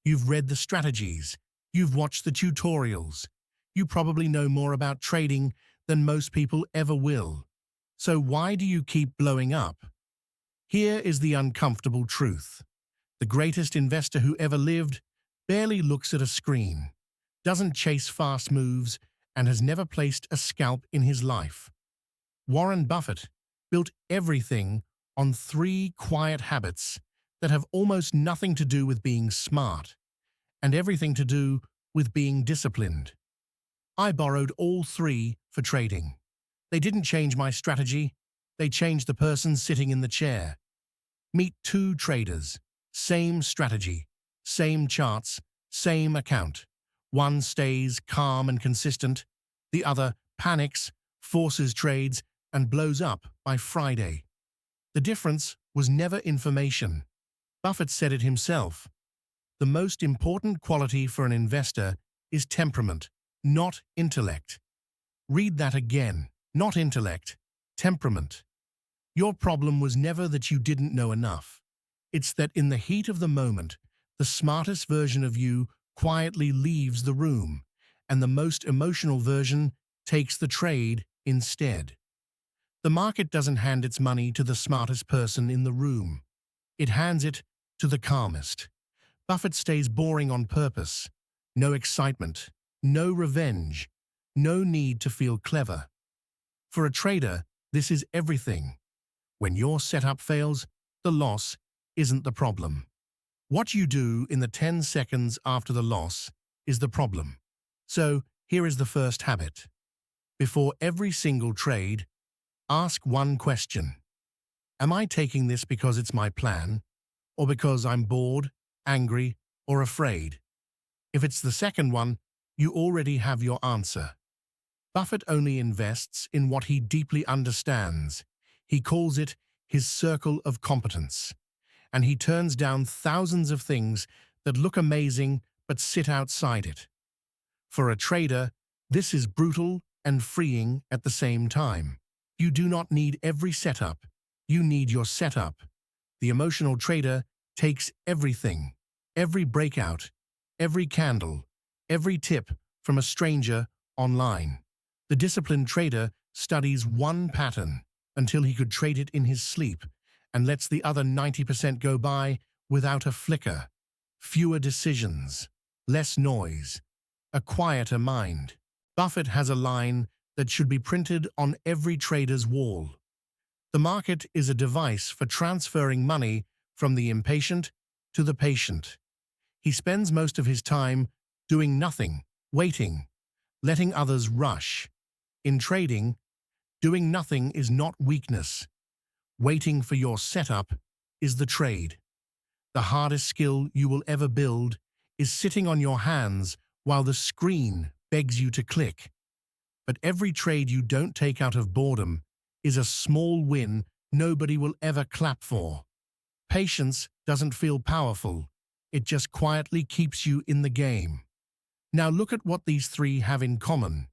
You've read the strategies. You've watched the tutorials. You probably know more about trading than most people ever will. So why do you keep blowing up? Here is the uncomfortable truth. The greatest investor who ever lived barely looks at a screen, doesn't chase fast moves, and has never placed a scalp in his life. Warren Buffett built everything on 3 quiet habits that have almost nothing to do with being smart and everything to do with being disciplined. I borrowed all 3 for trading. They didn't change my strategy, they changed the person sitting in the chair. Meet 2 traders, same strategy, same charts, same account. One stays calm and consistent, the other panics, forces trades, and blows up by Friday. The difference was never information. Buffett said it himself. The most important quality for an investor is temperament, not intellect. Read that again. Not intellect, temperament. Your problem was never that you didn't know enough. It's that in the heat of the moment, the smartest version of you quietly leaves the room, and the most emotional version takes the trade instead. The market doesn't hand its money to the smartest person in the room. It hands it to the calmest. Buffett stays boring on purpose. No excitement, no revenge, no need to feel clever. For a trader, this is everything. When your setup fails, the loss isn't the problem. What you do in the 10 seconds after the loss is the problem. So, here is the first habit. Before every single trade, ask one question. Am I taking this because it's my plan, or because I'm bored, angry, or afraid? If it's the second one, you already have your answer. Buffett only invests in what he deeply understands. He calls it his circle of competence. And he turns down thousands of things that look amazing but sit outside it. For a trader, this is brutal and freeing at the same time. You do not need every setup. You need your setup. The emotional trader takes everything, every breakout, every candle, every tip from a stranger online. The disciplined trader studies one pattern until he could trade it in his sleep and lets the other 90% go by without a flicker. Fewer decisions, less noise, a quieter mind. Buffett has a line that should be printed on every trader's wall. The market is a device for transferring money from the impatient to the patient. He spends most of his time doing nothing, waiting, letting others rush. In trading, doing nothing is not weakness. Waiting for your setup is the trade. The hardest skill you will ever build is sitting on your hands while the screen begs you to click. But every trade you don't take out of boredom is a small win nobody will ever clap for. Patience doesn't feel powerful. It just quietly keeps you in the game. Now look at what these 3 have in common.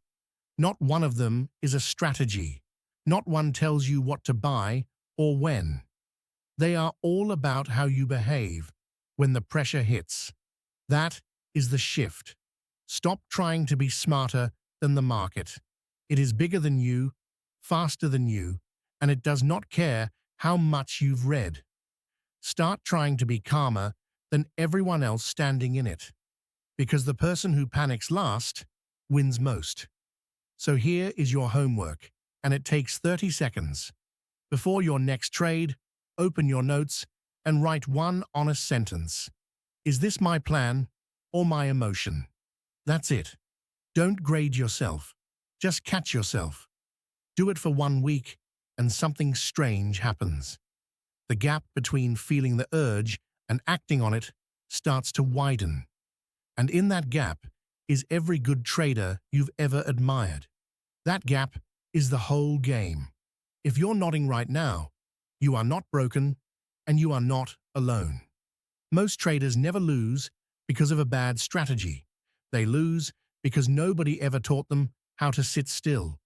Not one of them is a strategy. Not one tells you what to buy or when. They are all about how you behave when the pressure hits. That is the shift. Stop trying to be smarter than the market. It is bigger than you, faster than you, and it does not care how much you've read. Start trying to be calmer than everyone else standing in it. Because the person who panics last wins most. So here is your homework, and it takes 30 seconds. Before your next trade, open your notes and write one honest sentence. Is this my plan or my emotion? That's it. Don't grade yourself. Just catch yourself. Do it for 1 week, and something strange happens. The gap between feeling the urge and acting on it starts to widen. And in that gap is every good trader you've ever admired. That gap is the whole game. If you're nodding right now, you are not broken and you are not alone. Most traders never lose because of a bad strategy. They lose because nobody ever taught them how to sit still.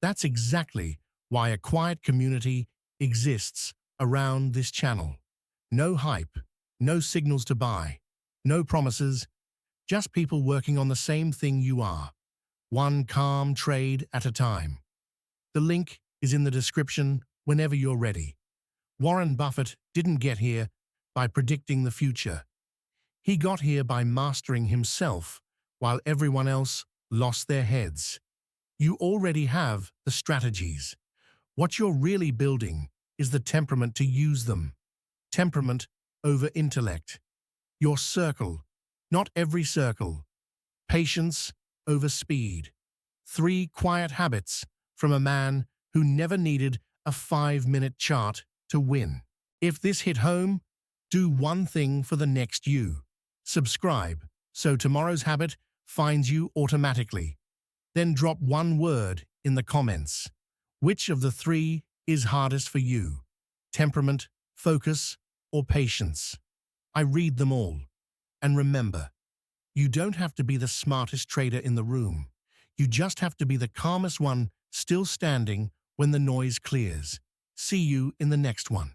That's exactly why a quiet community exists around this channel. No hype, no signals to buy, No promises, just people working on the same thing you are. One calm trade at a time. The link is in the description whenever you're ready. Warren Buffett didn't get here by predicting the future. He got here by mastering himself while everyone else lost their heads. You already have the strategies. What you're really building is the temperament to use them. Temperament over intellect. Your circle, not every circle. Patience over speed. 3 quiet habits from a man who never needed a 5-minute chart to win. If this hit home, do one thing for the next you. Subscribe so tomorrow's habit finds you automatically. Then drop one word in the comments. Which of the 3 is hardest for you? Temperament, focus, or patience? I read them all. And remember, you don't have to be the smartest trader in the room. You just have to be the calmest one still standing when the noise clears. See you in the next one.